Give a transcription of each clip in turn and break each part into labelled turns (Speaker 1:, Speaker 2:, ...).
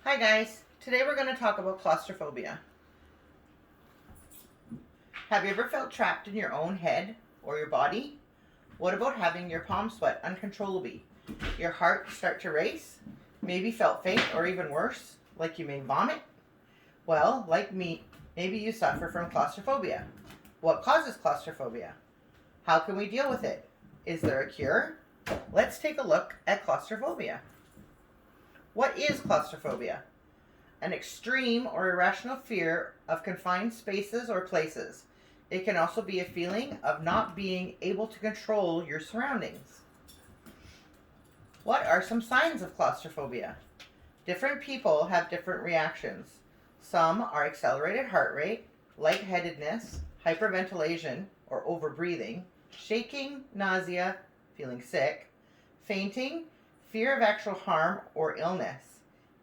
Speaker 1: Hi guys, today we're going to talk about claustrophobia. Have you ever felt trapped in your own head or your body? What about having your palms sweat uncontrollably? Your heart start to race? Maybe felt faint or even worse, like you may vomit? Well, like me, maybe you suffer from claustrophobia. What causes claustrophobia? How can we deal with it? Is there a cure? Let's take a look at claustrophobia. What is claustrophobia? An extreme or irrational fear of confined spaces or places. It can also be a feeling of not being able to control your surroundings. What are some signs of claustrophobia? Different people have different reactions. Some are accelerated heart rate, lightheadedness, hyperventilation or overbreathing, shaking, nausea, feeling sick, fainting, fear of actual harm or illness.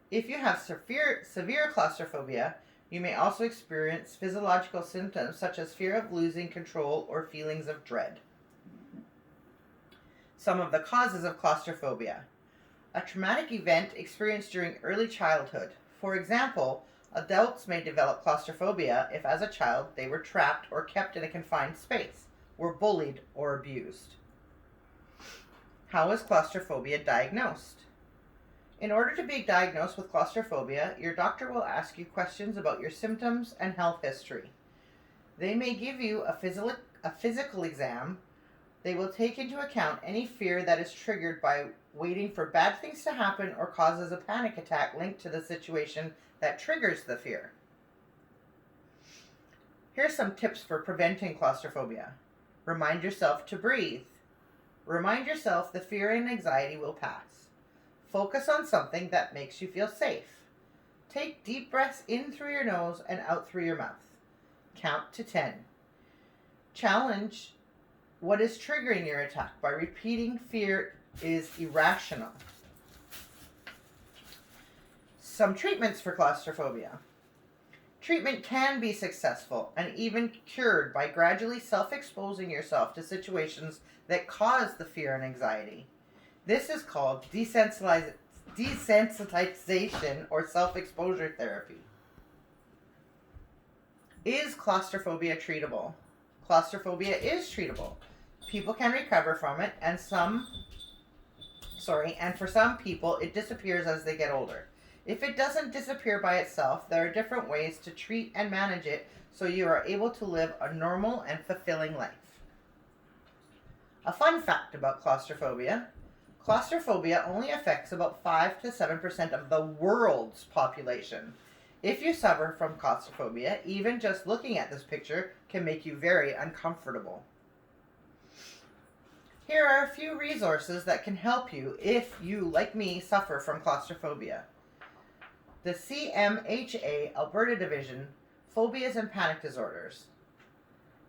Speaker 1: If you have severe claustrophobia, you may also experience physiological symptoms such as fear of losing control or feelings of dread. Some of the causes of claustrophobia. A traumatic event experienced during early childhood. For example, adults may develop claustrophobia if as a child they were trapped or kept in a confined space, were bullied or abused. How is claustrophobia diagnosed? In order to be diagnosed with claustrophobia, your doctor will ask you questions about your symptoms and health history. They may give you a physical exam. They will take into account any fear that is triggered by waiting for bad things to happen or causes a panic attack linked to the situation that triggers the fear. Here's some tips for preventing claustrophobia. Remind yourself to breathe. Remind yourself the fear and anxiety will pass. Focus on something that makes you feel safe. Take deep breaths in through your nose and out through your mouth. Count to 10. Challenge what is triggering your attack by repeating fear is irrational. Some treatments for claustrophobia. Treatment can be successful and even cured by gradually self-exposing yourself to situations that cause the fear and anxiety. This is called desensitization or self-exposure therapy. Is claustrophobia treatable? Claustrophobia is treatable. People can recover from it, and for some people it disappears as they get older. If it doesn't disappear by itself, there are different ways to treat and manage it so you are able to live a normal and fulfilling life. A fun fact about claustrophobia. Claustrophobia only affects about 5 to 7% of the world's population. If you suffer from claustrophobia, even just looking at this picture can make you very uncomfortable. Here are a few resources that can help you if you, like me, suffer from claustrophobia. The CMHA Alberta Division, Phobias and Panic Disorders.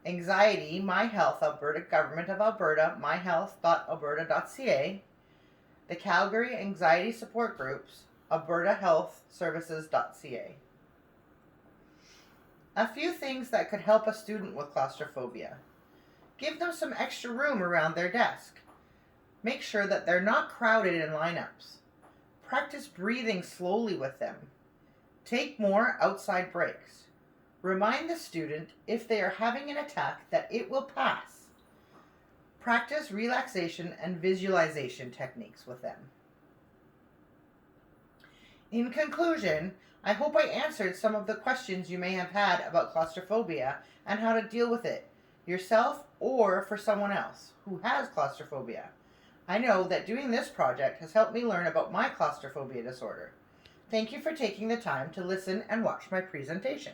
Speaker 1: Anxiety, My Health, Alberta Government of Alberta, myhealth.alberta.ca. The Calgary Anxiety Support Groups, albertahealthservices.ca. A few things that could help a student with claustrophobia. Give them some extra room around their desk. Make sure that they're not crowded in lineups. Practice breathing slowly with them. Take more outside breaks. Remind the student if they are having an attack that it will pass. Practice relaxation and visualization techniques with them. In conclusion, I hope I answered some of the questions you may have had about claustrophobia and how to deal with it, yourself or for someone else who has claustrophobia. I know that doing this project has helped me learn about my claustrophobia disorder. Thank you for taking the time to listen and watch my presentation.